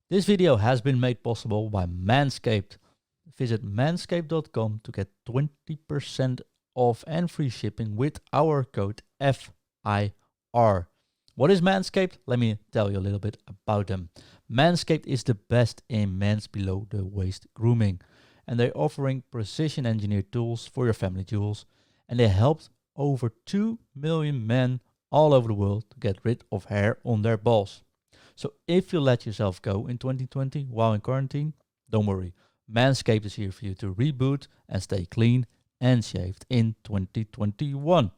This video has been made possible by Manscaped. Visit manscaped.com to get 20% off and free shipping with our code FIR. What is Manscaped? Let me tell you a little bit about them. Manscaped is the best in men's below the waist grooming, and they're offering precision engineered tools for your family jewels, and they helped over 2 million men all over the world to get rid of hair on their balls. So if you let yourself go in 2020 while in quarantine, don't worry. Manscaped is here for you to reboot and stay clean and shaved in 2021.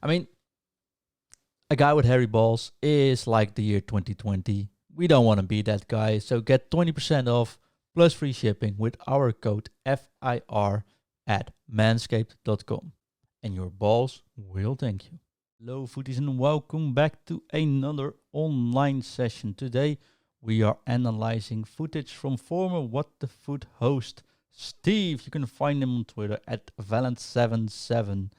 I mean, a guy with hairy balls is like the year 2020. We don't want to be that guy, so get 20% off plus free shipping with our code FIR at manscaped.com. And your balls will thank you. Hello footies and welcome back to another online session. Today we are analyzing footage from former What the Foot host Steve. You can find him on Twitter at Vallance777.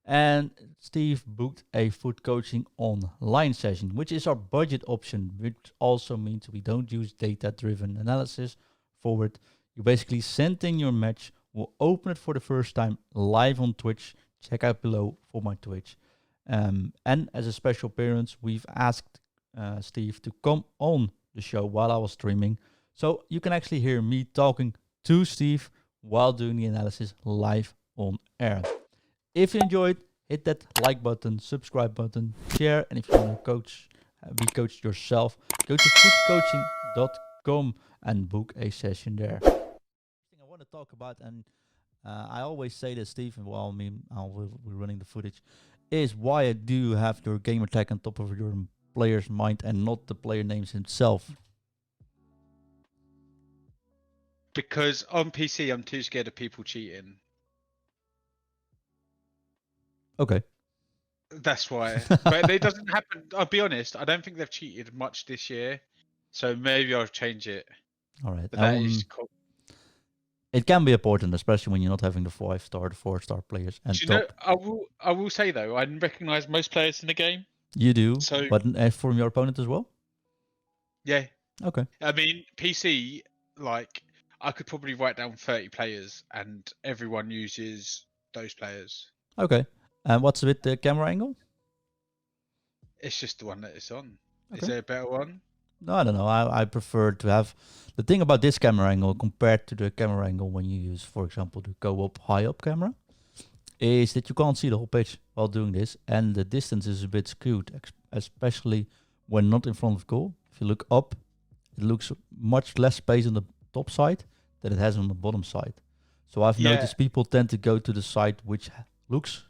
And Steve booked a FUTcoaching Online session, which is our budget option, which also means we don't use data-driven analysis for it. You basically send in your match, we'll open it for the first time live on Twitch. Check out below for my Twitch. And as a special appearance, we've asked Steve to come on the show while I was streaming. So you can actually hear me talking to Steve while doing the analysis live on air. If you enjoyed, hit that like button, subscribe button, share. And if you want to be coached yourself, go to FUTcoaching.com and book a session there. Thing I want to talk about, and I always say that, Steve, while we're running the footage, is why do you have your gamer tag on top of your player's mind and not the player names himself? Because on PC, I'm too scared of people cheating. Okay. That's why. But it doesn't happen. I'll be honest, I don't think they've cheated much this year. So maybe I'll change it. All right. But that is cool. It can be important, especially when you're not having the 5-star, the 4-star players. And Do you know, I will say though, I recognize most players in the game. You do, so, but from your opponent as well? Yeah. Okay. I mean, PC, like, I could probably write down 30 players and everyone uses those players. Okay. And what's with the camera angle? It's just the one that it's on. Okay. Is there a better one? No, I don't know. I prefer to have... The thing about this camera angle compared to the camera angle when you use, for example, the go-up, high-up camera, is that you can't see the whole page while doing this, and the distance is a bit skewed, especially when not in front of goal. If you look up, it looks much less space on the top side than it has on the bottom side. So I've noticed people tend to go to the side which looks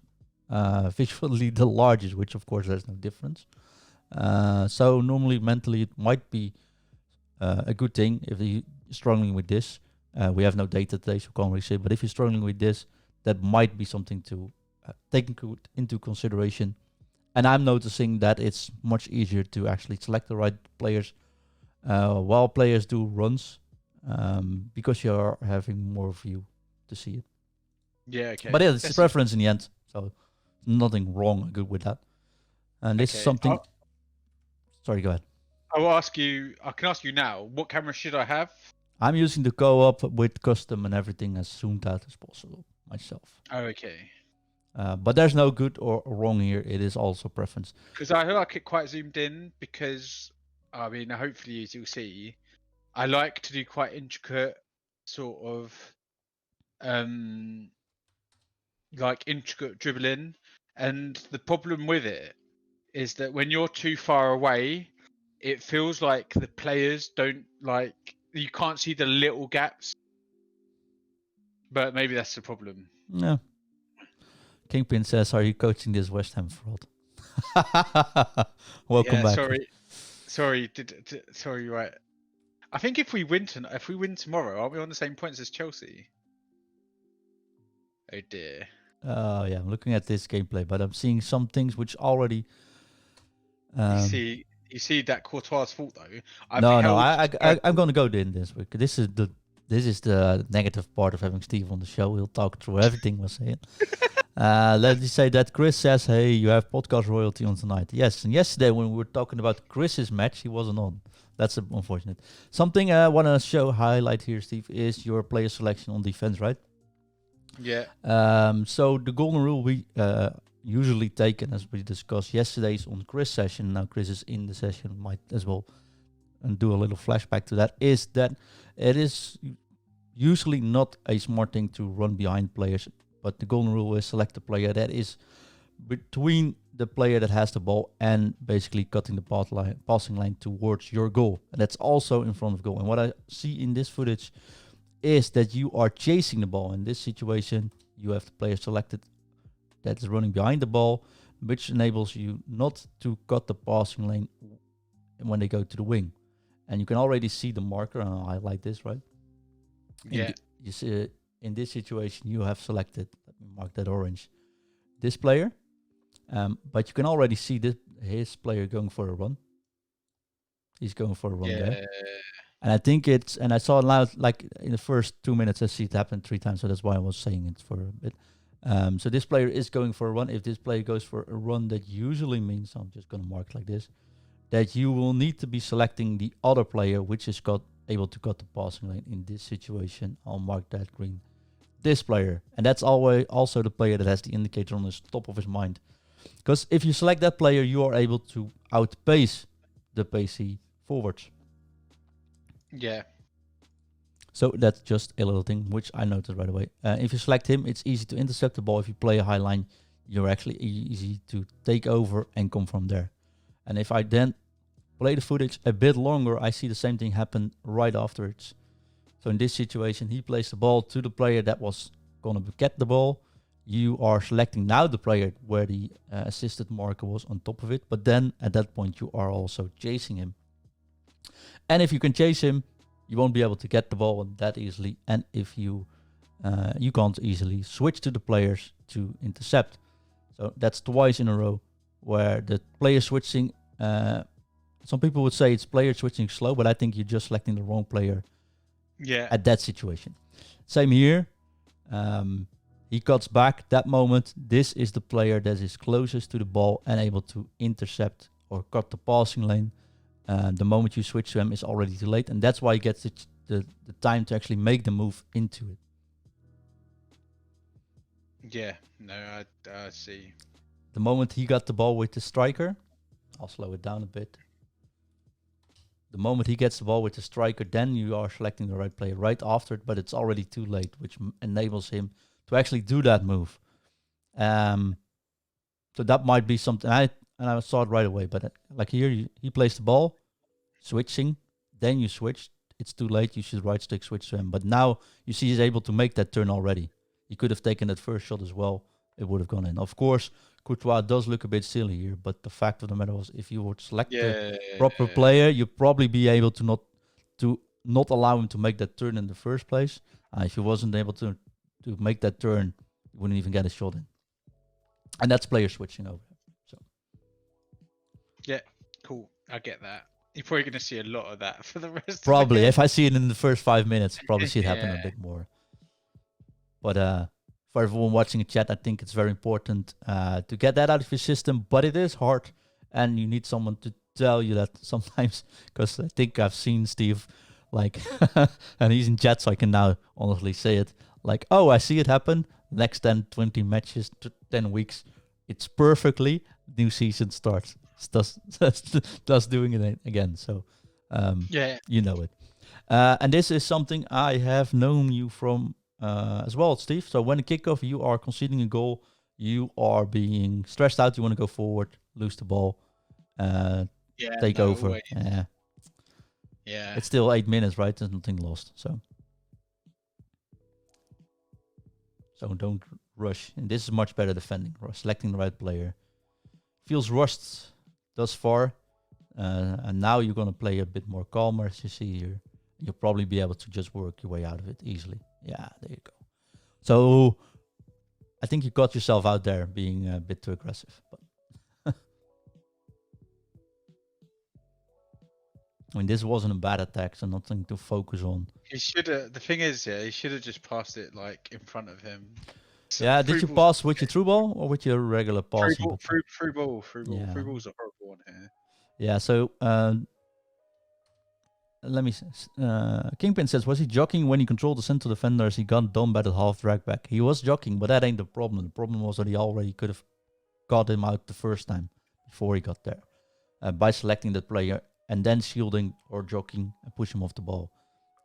visually the largest, which of course there's no difference. So normally mentally it might be a good thing if you're struggling with this. We have no data today, so can't really say, but if you're struggling with this, that might be something to take into consideration. And I'm noticing that it's much easier to actually select the right players while players do runs, because you're having more view to see it. Yeah, okay. But yeah, it's a preference in the end, so nothing wrong or good with that. And this is something... Sorry, go ahead. I can ask you now, what camera should I have? I'm using the co-op with custom and everything as zoomed out as possible myself. Oh, okay. But there's no good or wrong here. It is also preference. Because I like it quite zoomed in because, I mean, hopefully as you'll see, I like to do quite intricate sort of, like intricate dribbling. And the problem with it is that when you're too far away, it feels like the players don't you can't see the little gaps. But maybe that's the problem. No. Kingpin says, "Are you coaching this West Ham fraud?" Welcome back. Sorry, right. I think if we win tomorrow, aren't we on the same points as Chelsea? Oh dear. Yeah, I'm looking at this gameplay, but I'm seeing some things which already. You see that Courtois' fault though. I'm going to go in this week. This is the negative part of having Steve on the show. He'll talk through everything we're saying. Let me say that Chris says, "Hey, you have podcast royalty on tonight." Yes, and yesterday when we were talking about Chris's match, he wasn't on. That's unfortunate. Something I want to highlight here, Steve, is your player selection on defense, right? Yeah. So the golden rule we usually take, and as we discussed yesterday's on Chris' session, now Chris is in the session, might as well and do a little flashback to that, is that it is usually not a smart thing to run behind players, but the golden rule is select a player that is between the player that has the ball and basically cutting the passing line towards your goal. And that's also in front of goal. And what I see in this footage is that you are chasing the ball. In this situation, you have the player selected that is running behind the ball, which enables you not to cut the passing lane when they go to the wing. And you can already see the marker, and I'll highlight this, right? Yeah. You see, in this situation, you have selected, let me mark that orange, this player. But you can already see his player going for a run. He's going for a run there. And I think and I saw it loud, like in the first 2 minutes, I see it happen 3 times. So that's why I was saying it for a bit. So this player is going for a run. If this player goes for a run, that usually means, I'm just going to mark like this, that you will need to be selecting the other player, which is able to cut the passing lane. In this situation, I'll mark that green. This player. And that's always also the player that has the indicator on the top of his mind. Because if you select that player, you are able to outpace the pacey forwards. Yeah. So that's just a little thing which I noticed right away. If you select him, it's easy to intercept the ball. If you play a high line, you're actually easy to take over and come from there. And if I then play the footage a bit longer, I see the same thing happen right afterwards. So in this situation, he plays the ball to the player that was going to get the ball. You are selecting now the player where the assisted marker was on top of it. But then at that point, you are also chasing him. And if you can chase him, you won't be able to get the ball that easily. And if you can't easily switch to the players to intercept. So that's twice in a row where the player switching, some people would say it's player switching slow, but I think you're just selecting the wrong player at that situation. Same here. He cuts back that moment. This is the player that is closest to the ball and able to intercept or cut the passing lane. The moment you switch to him is already too late, and that's why he gets the time to actually make the move into it. Yeah, no, I see. The moment he got the ball with the striker, I'll slow it down a bit. The moment he gets the ball with the striker, then you are selecting the right player right after it, but it's already too late, which enables him to actually do that move. So that might be something. I saw it right away, but like here, he plays the ball, switching, then you switch. It's too late. You should right stick switch to him. But now you see he's able to make that turn already. He could have taken that first shot as well. It would have gone in. Of course, Courtois does look a bit silly here, but the fact of the matter was, if you would select the proper player, you'd probably be able to not allow him to make that turn in the first place. If he wasn't able to make that turn, you wouldn't even get a shot in. And that's player switching over. So yeah, cool. I get that. You're probably going to see a lot of that for the rest probably, of the if I see it in the first 5 minutes, probably see it happen a bit more. But for everyone watching in chat, I think it's very important to get that out of your system. But it is hard, and you need someone to tell you that sometimes, because I think I've seen Steve, like, and he's in chat, so I can now honestly say it, like, oh, I see it happen. Next 10, 20 matches, 10 weeks, it's perfectly. New season starts. Just doing it again. So, you know it. And this is something I have known you from as well, Steve. So when a kickoff, you are conceding a goal, you are being stressed out. You want to go forward, lose the ball, take over. Yeah. It's still 8 minutes, right? There's nothing lost. So don't rush. And this is much better defending. Selecting the right player. Feels rushed thus far. And now you're going to play a bit more calmer, as you see here. You'll probably be able to just work your way out of it easily. Yeah, there you go. So I think you got yourself out there being a bit too aggressive. But I mean, this wasn't a bad attack, so nothing to focus on. He should have. The thing is, he should have just passed it like in front of him. So yeah, did you pass with your through ball or with your regular pass? Through ball. Through ball's a horrible one here. Yeah, so let me. Kingpin says, was he jogging when he controlled the central defender as he got done by the half drag back? He was jogging, but that ain't the problem. The problem was that he already could have got him out the first time before he got there by selecting that player and then shielding or jogging and push him off the ball.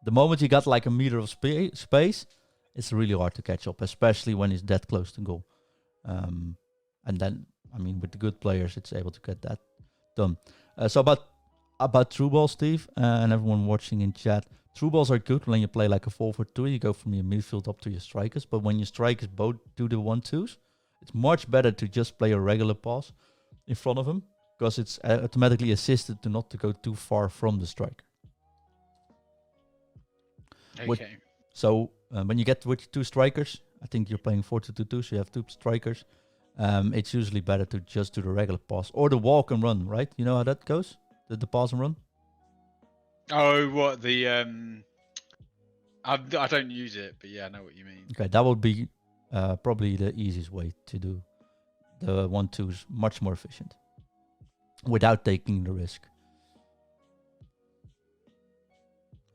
The moment you got like a meter of space, it's really hard to catch up, especially when he's that close to goal. And then, I mean, with the good players, it's able to get that done. So about through balls, Steve, and everyone watching in chat, through balls are good when you play like a 4-4-2. You go from your midfield up to your strikers. But when your strikers both do the 1-2s, it's much better to just play a regular pass in front of him because it's automatically assisted to not to go too far from the striker. Okay. So when you get with 2 strikers, I think you're playing 4-2-2, so you have 2 strikers. It's usually better to just do the regular pass or the walk and run, right? You know how that goes? The pass and run? Oh, what the I don't use it, but yeah, I know what you mean. Okay, that would be probably the easiest way to do the 1-2s, much more efficient without taking the risk.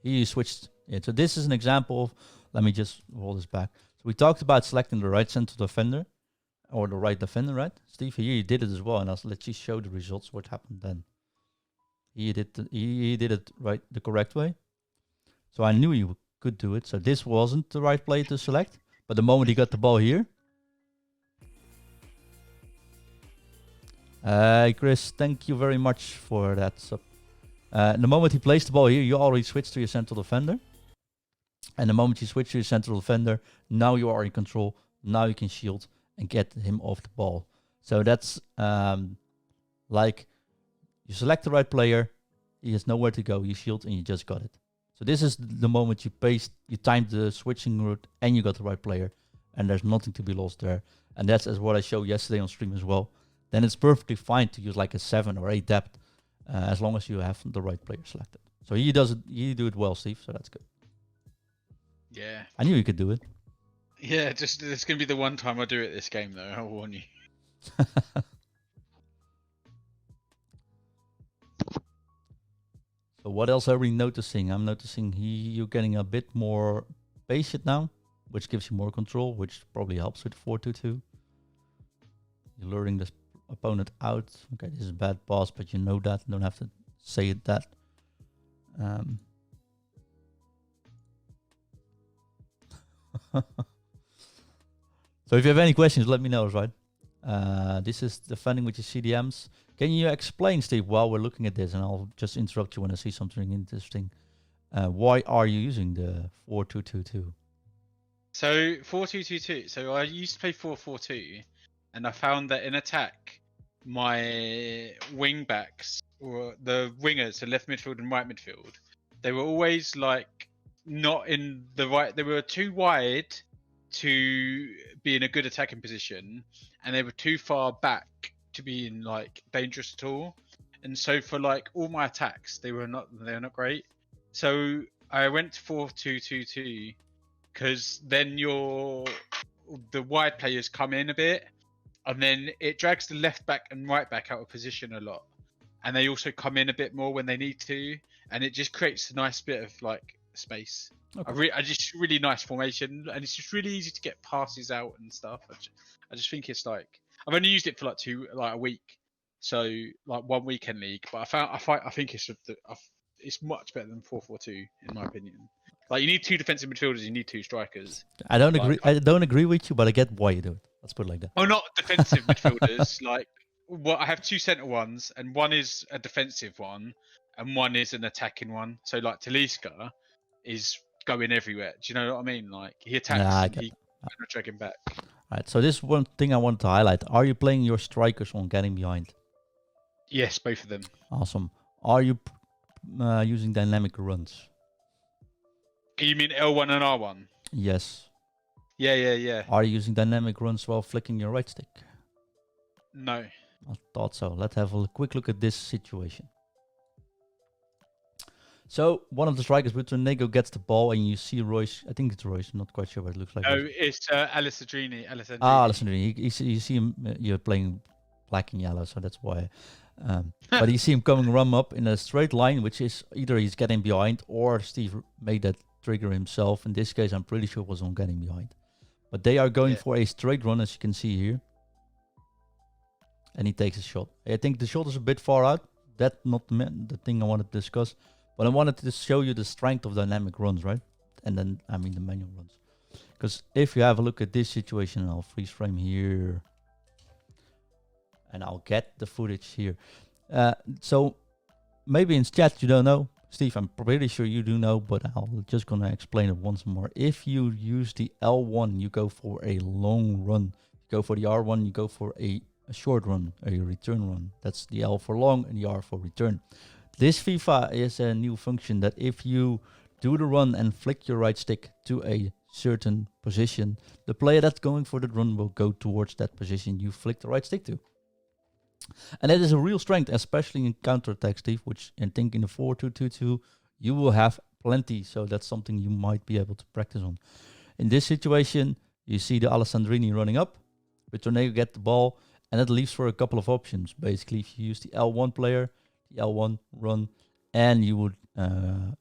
He switched it. So this is an example of, let me just roll this back. So we talked about selecting the right central defender or the right defender, right? Steve, here you did it as well, and I'll let you show the results, what happened then. He did it right, the correct way. So I knew you could do it. So this wasn't the right play to select, but the moment he got the ball here. Chris, thank you very much for that. So, the moment he placed the ball here, you already switched to your central defender. And the moment you switch to your central defender, now you are in control. Now you can shield and get him off the ball. So that's like you select the right player, he has nowhere to go, you shield and you just got it. So this is the moment you timed the switching route and you got the right player, and there's nothing to be lost there. And that's as what I showed yesterday on stream as well. Then it's perfectly fine to use like a 7 or 8 depth as long as you have the right player selected. So he does it. You do it well, Steve. So that's good. Yeah. I knew you could do it. Yeah, just it's gonna be the one time I do it this game, though. I'll warn you. So what else are we noticing? I'm noticing you're getting a bit more patient now, which gives you more control, which probably helps with 4-2-2. You're luring this opponent out. Okay, this is a bad pass, but you know that. You don't have to say it that. So if you have any questions, let me know, right? This is defending with your CDMs. Can you explain, Steve, while we're looking at this, and I'll just interrupt you when I see something interesting. Why are you using the 4-2-2-2? So 4-2-2-2. So I used to play 4-4-2, and I found that in attack, my wing backs or the wingers, so left midfield and right midfield, they were always like not in the right. They were too wide to be in a good attacking position, and they were too far back to be in like dangerous at all. And so for like all my attacks, they were not great. So I went to 4-2-2-2 because then the wide players come in a bit, and then it drags the left back and right back out of position a lot, and they also come in a bit more when they need to, and it just creates a nice bit of like space. Okay. I just really nice formation, and it's just really easy to get passes out and stuff. I just think it's like I've only used it for like a week, so like one weekend league. But I think it's much better than 4-4-2 in my opinion. Like you need 2 defensive midfielders, you need 2 strikers. I don't agree. I don't agree with you, but I get why you do it. Let's put it like that. Oh, not defensive midfielders. Like, I have 2 centre ones, and one is a defensive one, and one is an attacking one. So like Talisca is going everywhere. Do you know what I mean? Like he attacks and he drag him back. Right. So this is one thing I want to highlight. Are you playing your strikers on getting behind? Yes, both of them. Awesome. Are you using dynamic runs? You mean L1 and R1? Yes. Yeah. Are you using dynamic runs while flicking your right stick? No. I thought so. Let's have a quick look at this situation. So one of the strikers with Nego gets the ball, and you see Royce. I think it's Royce. I'm not quite sure what it looks like. No, it's Alessandrini. Alessandrini. You see him. You're playing black and yellow, so that's why. But you see him coming run up in a straight line, which is either he's getting behind or Steve made that trigger himself. In this case, I'm pretty sure it was on getting behind. But they are going for a straight run, as you can see here. And he takes a shot. I think the shot is a bit far out. That's not the thing I wanted to discuss. But I wanted to show you the strength of dynamic runs, right? And then, I mean, the manual runs. Because if you have a look at this situation, I'll freeze frame here. And I'll get the footage here. So maybe in chat you don't know. Steve, I'm pretty sure you do know, but I'll just gonna explain it once more. If you use the L1, you go for a long run. You go for the R1, you go for a short run, a return run. That's the L for long and the R for return. This FIFA is a new function that if you do the run and flick your right stick to a certain position, the player that's going for the run will go towards that position you flick the right stick to. And that is a real strength, especially in counter-attack, Steve, which I think in the 4-2-2-2 you will have plenty. So that's something you might be able to practice on. In this situation, you see the Alessandrini running up. With Tornado get the ball, and that leaves for a couple of options. Basically, if you use the L1 player, the L1 run, and you would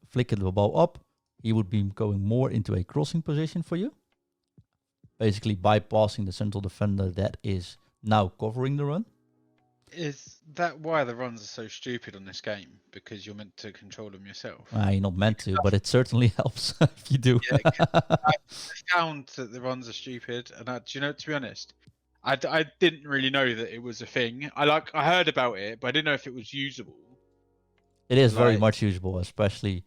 flick the ball up, he would be going more into a crossing position for you. Basically bypassing the central defender that is now covering the run. Is that why the runs are so stupid on this game? Because you're meant to control them yourself? You're not meant to, but it certainly helps if you do. Yeah, I found that the runs are stupid, and do you know, to be honest, I didn't really know that it was a thing. I heard about it, but I didn't know if it was usable. It is very much usable, especially.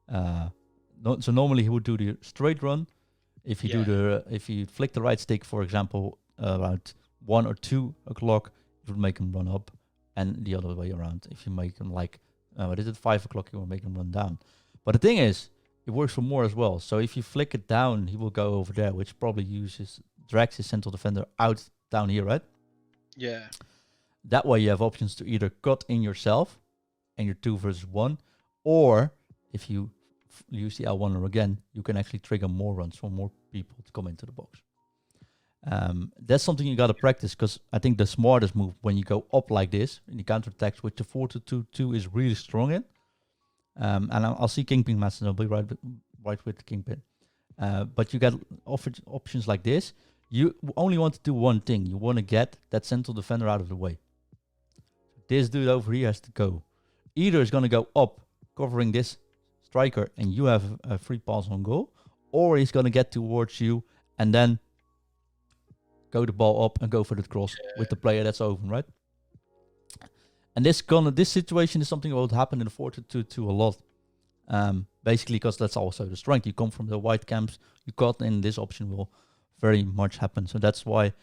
So normally he would do the straight run. If you if you flick the right stick, for example, around 1 or 2 o'clock, it would make him run up, and the other way around. If you make him like, 5 o'clock, you will make him run down. But the thing is, it works for more as well. So if you flick it down, he will go over there, which probably drags his central defender out down here, right? Yeah. That way you have options to either cut in yourself and you're 2 versus 1, or if you use the L1 again, you can actually trigger more runs for more people to come into the box. That's something you got to practice, because I think the smartest move when you go up like this in the counter-attacks, which the 4-2-2 is really strong in. And I'll see Kingpin matches, and I'll be right with the Kingpin. But you got options like this. You only want to do one thing. You want to get that central defender out of the way. This dude over here has to go. Either is going to go up, covering this striker, and you have a free pass on goal, or he's going to get towards you and then go the ball up and go for the cross with the player that's open, right? And this situation is something that will happen in the 4-2-2 a lot. Basically, because that's also the strength. You come from the white camps, you cut in, this option will very much happen. So that's why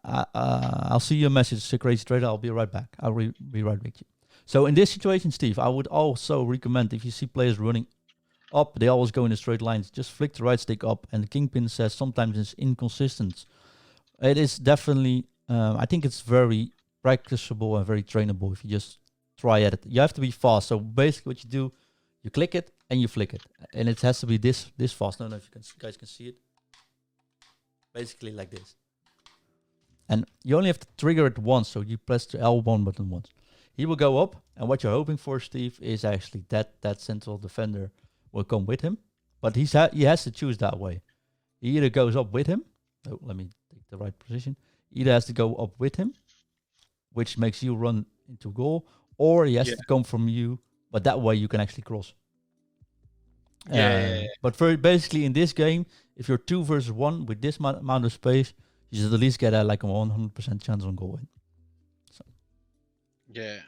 I'll see your message, Crazy Trader. I'll be right back. I'll be right with you. So in this situation, Steve, I would also recommend, if you see players running up, they always go in a straight line. Just flick the right stick up, and the Kingpin says sometimes it's inconsistent. It is definitely, I think it's very practicable and very trainable if you just try at it. You have to be fast. So basically what you do, you click it and you flick it. And it has to be this fast. I don't know if you guys can see it. Basically like this. And you only have to trigger it once. So you press the L1 button once. He will go up. And what you're hoping for, Steve, is actually that central defender will come with him. But he has to choose that way. He either goes up with him. Oh, let me take the right position. Either has to go up with him, which makes you run into goal, or he has to come from you, but that way you can actually cross. But basically in this game, if you're 2 versus 1 with this amount of space, you should at least get a 100% chance on goal in. So. Yeah.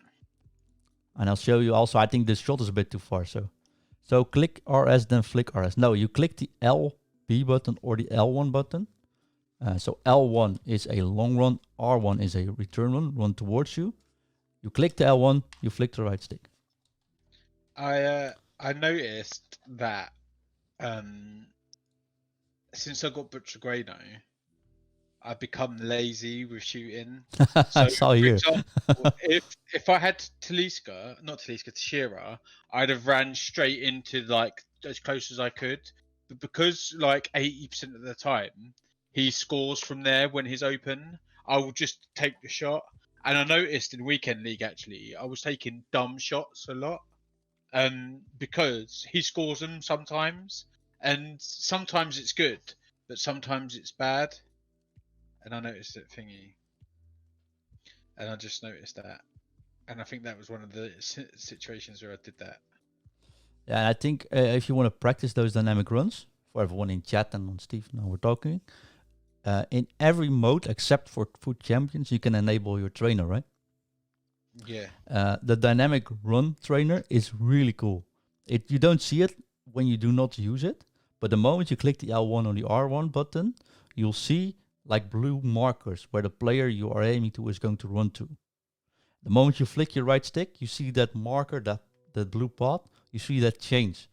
And I'll show you also, I think this shot is a bit too far. So click RS, then flick RS. No, you click the LB button or the L1 button. So L1 is a long run, R1 is a return run towards you. You click the L1, you flick the right stick. I noticed that since I got Butcher Grey now, I've become lazy with shooting. So, I saw you. Example, if I had Teixeira, I'd have ran straight into as close as I could. But because 80% of the time he scores from there when he's open, I will just take the shot. And I noticed in weekend league actually, I was taking dumb shots a lot, because he scores them sometimes, and sometimes it's good, but sometimes it's bad. And I noticed it thingy, and I just noticed that, and I think that was one of the situations where I did that. Yeah, and I think if you want to practice those dynamic runs, for everyone in chat and on Steve, now we're talking, in every mode except for Foot Champions, you can enable your trainer, right? Yeah. The dynamic run trainer is really cool. You don't see it when you do not use it, but the moment you click the L1 or the R1 button, you'll see like blue markers where the player you are aiming to is going to run to. The moment you flick your right stick, you see that marker, that blue path, you see that change.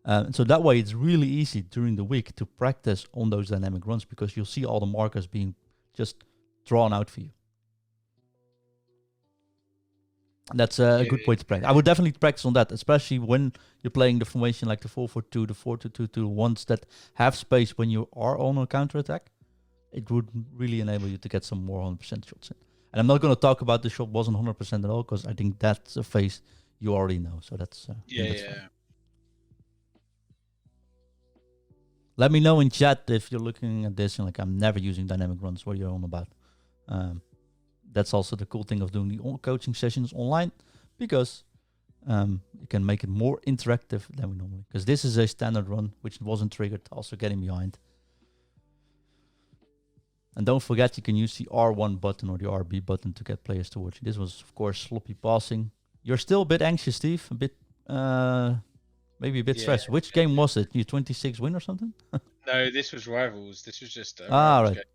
So that way it's really easy during the week to practice on those dynamic runs because you'll see all the markers being just drawn out for you. That's a good way to practice. I would definitely practice on that, especially when you're playing the formation like the 4-4-2, the 4-2-2-2, ones that have space when you are on a counter attack. It would really enable you to get some more 100% shots in. And I'm not going to talk about the shot wasn't 100% at all because I think that's a phase you already know. So that's fine. Let me know in chat if you're looking at this and like I'm never using dynamic runs. What you're on about? That's also the cool thing of doing the coaching sessions online because you can make it more interactive than we normally. Because this is a standard run which wasn't triggered. Also getting behind. And don't forget you can use the R1 button or the RB button to get players to watch. This was of course sloppy passing. You're still a bit anxious, Steve. A bit, maybe a bit stressed. Which game was it? You 26 win or something? No, this was Rivals. This was just a Rivals right.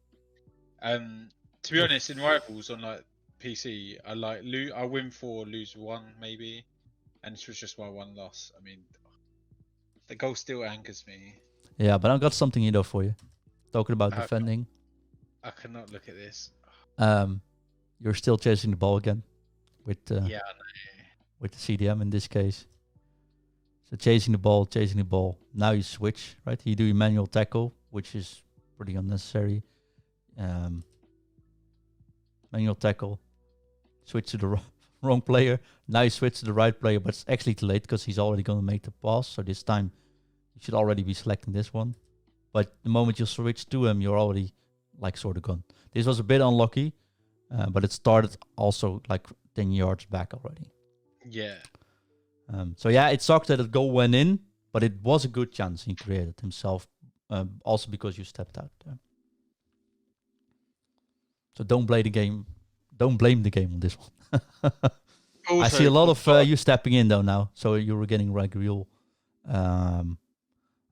Game. To be honest, in Rivals on like PC, I win 4, lose 1 maybe, and this was just my 1 loss. I mean, the goal still angers me. Yeah, but I've got something here though for you. Talking about defending. I cannot look at this. You're still chasing the ball again with I know. With the CDM in this case. So chasing the ball. Now you switch, right? You do your manual tackle, which is pretty unnecessary. Manual tackle, switch to the wrong player. Now you switch to the right player, but it's actually too late because he's already going to make the pass. So this time you should already be selecting this one. But the moment you switch to him, you're already like sort of gone. This was a bit unlucky, but it started also like 10 yards back already. Yeah. So yeah, it sucked that the goal went in, but it was a good chance he created himself, also because you stepped out. So don't blame the game. Don't blame the game on this one. Also, I see a lot of you stepping in though now, so you were getting like real. I'm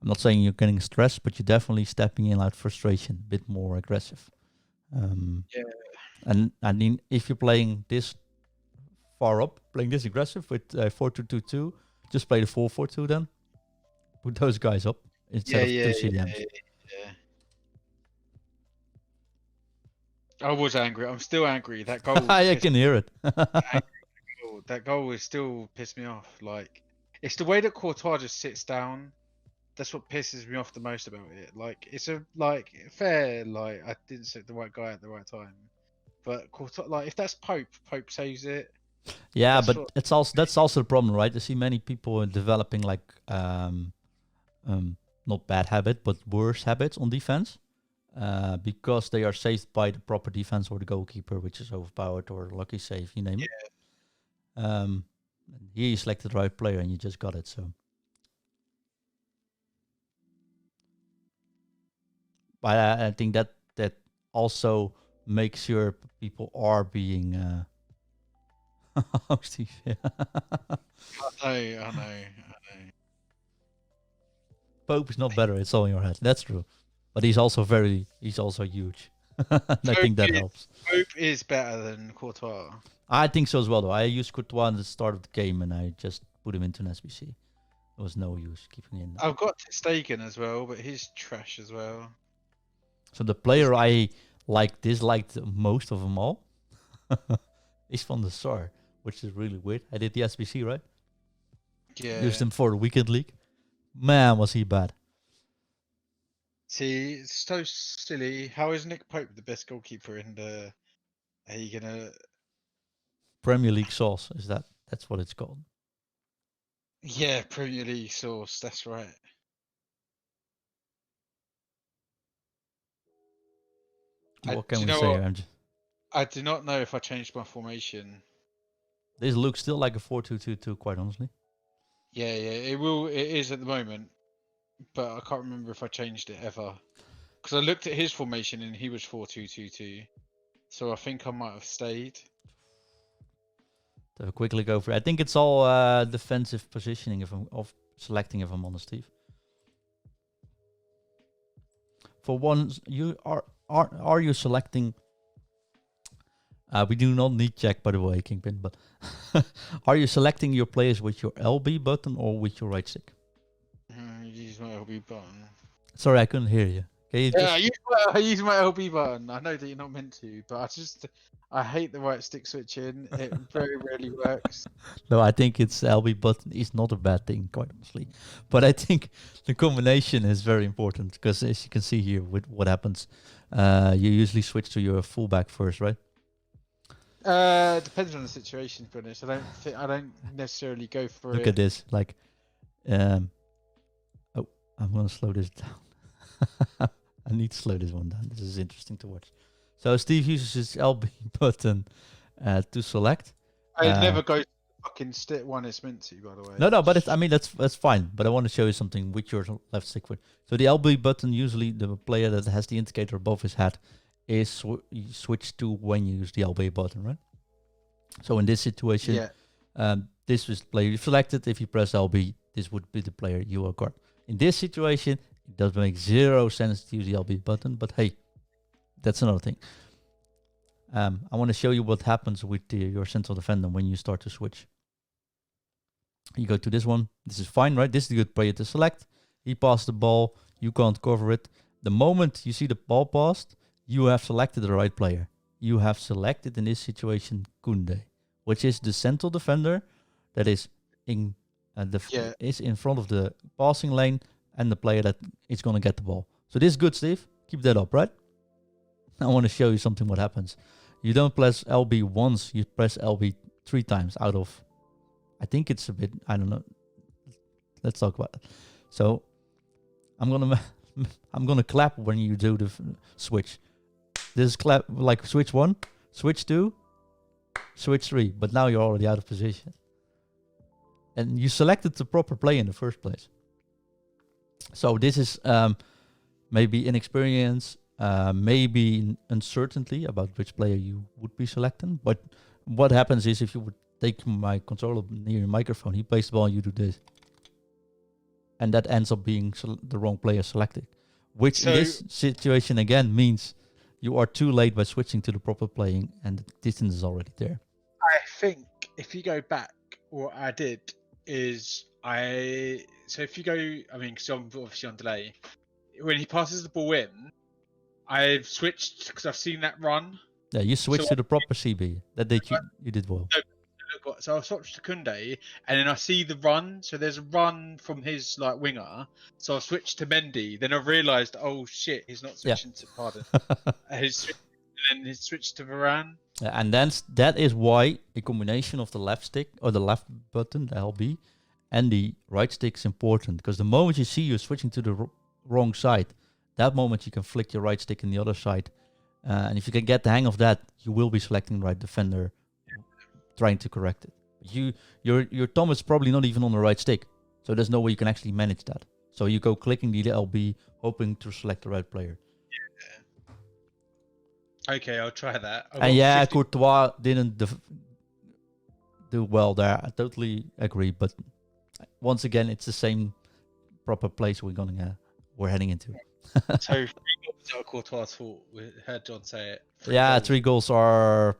not saying you're getting stressed, but you're definitely stepping in out of frustration, a bit more aggressive. Yeah. And I mean, if you're playing this far up, playing this aggressive with 4-2-2-2, just play the 4-4-2 then. Put those guys up instead of 2 CDMs. Yeah. I was angry. I'm still angry. That goal. I can hear it. That goal is still pissed me off. Like, it's the way that Courtois just sits down. That's what pisses me off the most about it. Like, it's a fair. Like, I didn't set the right guy at the right time. But Courtois, like, if that's Pope saves it. Yeah, but that's also the problem, right? I see many people developing like not bad habit, but worse habits on defense. Because they are saved by the proper defense or the goalkeeper, which is overpowered or lucky save, you name it. Here you selected the right player and you just got it. So, but I think that also makes sure people are being. Oh, Steve. Yeah. I know. Pope is not better. It's all in your head. That's true. But he's also huge. I think that helps. Pope is better than Courtois. I think so as well, though. I used Courtois at the start of the game, and I just put him into an SBC. There was no use keeping him. I've got Stegen as well, but he's trash as well. So the player I disliked most of them all is Van der Sar, which is really weird. I did the SBC, right? Yeah. Used him for the weekend league. Man, was he bad. See, it's so silly. How is Nick Pope the best goalkeeper in the... Are you gonna... Premier League sauce. That's what it's called. Yeah, Premier League sauce. That's right. What Do can you we know say? what? I do not know if I changed my formation. This looks still like a 4-2-2-2, quite honestly. Yeah, it will. It is at the moment, but I can't remember if I changed it ever. Because I looked at his formation and he was 4-2-2-2. So I think I might have stayed. To quickly go through, I think it's all defensive positioning of selecting. If I'm honest, Steve. For once, you are you selecting? We do not need check, by the way, Kingpin. But are you selecting your players with your LB button or with your right stick? Use my LB button. Sorry, I couldn't hear you. Can you Yeah, I use my LB button. I know that you're not meant to, but I hate the right stick switching. It very rarely works. No, I think it's LB button is not a bad thing, quite honestly. But I think the combination is very important because, as you can see here, with what happens, you usually switch to your fullback first, right? Depends on the situation, to be honest. I don't necessarily go for Look it. at this. Like, oh, I'm gonna slow this down. I need to slow this one down. This is interesting to watch. So Steve uses his LB button to select. I never go to the fucking stick one it's meant to, by the way. No, but it's, I mean that's fine. But I want to show you something with your left stick foot. So the LB button, usually the player that has the indicator above his head, is switched to when you use the LB button, right? So in this situation, this is the player you selected. If you press LB, this would be the player you will guard. In this situation, it does make zero sense to use the LB button, but hey, that's another thing. I want to show you what happens with your central defender when you start to switch. You go to this one. This is fine, right? This is a good player to select. He passed the ball. You can't cover it. The moment you see the ball passed, you have selected the right player. You have selected, in this situation, Koundé, which is the central defender that is in is in front of the passing lane and the player that is going to get the ball. So this is good, Steve. Keep that up, right? I want to show you something what happens. You don't press LB once, you press LB 3 times out of, I think it's a bit, I don't know. Let's talk about it. So I'm gonna clap when you do the switch. This is clap like switch 1, switch 2, switch 3, but now you're already out of position. And you selected the proper play in the first place. So this is maybe inexperience, maybe uncertainty about which player you would be selecting. But what happens is if you would take my controller near your microphone, he plays the ball and you do this. And that ends up being the wrong player selected. Which in this situation again means you are too late by switching to the proper playing and the distance is already there. I think if you go back, what I did is so if you go, I mean, because I'm obviously on delay, when he passes the ball in, I've switched because I've seen that run. Yeah, you switched to the proper CB. That did you did well. So I switched to Koundé, and then I see the run. So there's a run from his like winger. So I switched to Mendy. Then I realised, oh shit, he's not switching to pardon. And then he switched to Varane. And then that is why a combination of the left stick or the left button, the LB, and the right stick is important. Because the moment you see you're switching to the wrong side, that moment you can flick your right stick in the other side. And if you can get the hang of that, you will be selecting the right defender, trying to correct it. Your thumb is probably not even on the right stick, so there's no way you can actually manage that. So you go clicking the LB, hoping to select the right player. Okay, I'll try that. And Courtois didn't do well there. I totally agree, but once again, it's the same proper place we're heading into. So 3 goals are Courtois' fault. We heard John say it. 3 goals are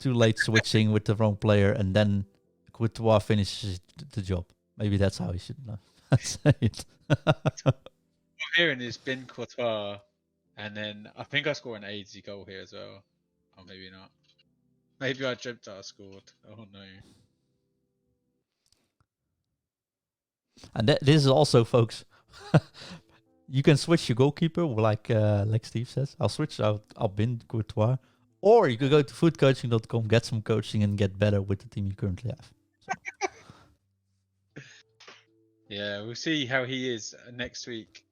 too late switching with the wrong player, and then Courtois finishes the job. Maybe that's how he should say it. What I'm hearing is Ben Courtois, and then I think I scored an AIDS goal here as well. Or maybe not. Maybe I dreamt that I scored. Oh no. And this is also, folks, you can switch your goalkeeper, like Steve says. I'll switch out Ben Courtois, Or you could go to FUTcoaching.com, get some coaching, and get better with the team you currently have. So. Yeah, we'll see how he is next week.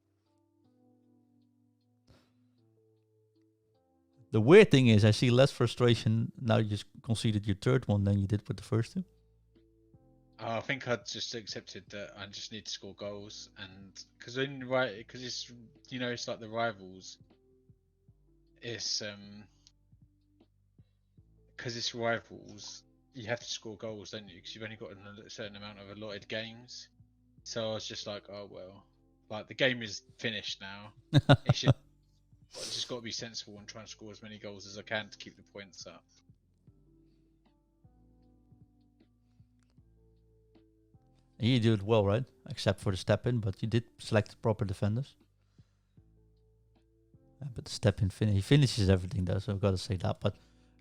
The weird thing is, I see less frustration now. You just conceded your third one than you did with the first two. I think I just accepted that I just need to score goals, and because it's it's like the rivals. It's because it's rivals, you have to score goals, don't you? Because you've only got a certain amount of allotted games. So I was just like, oh well, like the game is finished now. It's just got to be sensible and try and score as many goals as I can to keep the points up. You do it well, right? Except for the step in, but you did select the proper defenders. But the step in he finishes everything though, so I've got to say that. But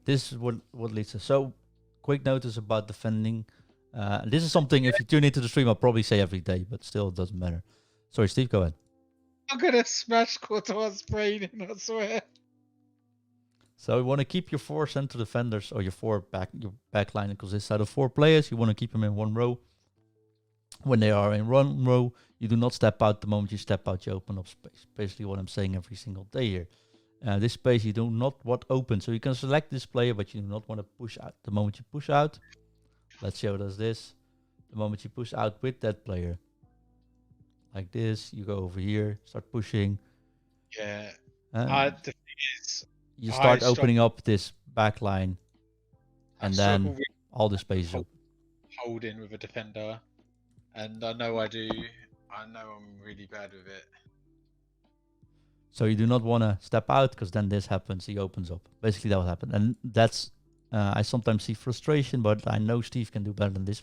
this is what leads us. So, quick notice about defending. This is something, if you tune into the stream, I'll probably say every day, but still, it doesn't matter. Sorry, Steve, go ahead. I'm gonna smash Courtois' brain in, I swear. So you want to keep your 4 center defenders, or your back line consists out of 4 players. You want to keep them in one row. When they are in one row, you do not step out. The moment you step out, you open up space. Basically what I'm saying every single day here. This space you do not want open. So you can select this player, but you do not want to push out. The moment you push out, let's show us this. The moment you push out with that player, like this, you go over here, start pushing. Yeah. The thing is, you start opening up this back line, and then all the space is open. Hold in with a defender. And I know I do. I know I'm really bad with it. So you do not want to step out, because then this happens. He opens up. Basically, that will happen. And that's, I sometimes see frustration, but I know Steve can do better than this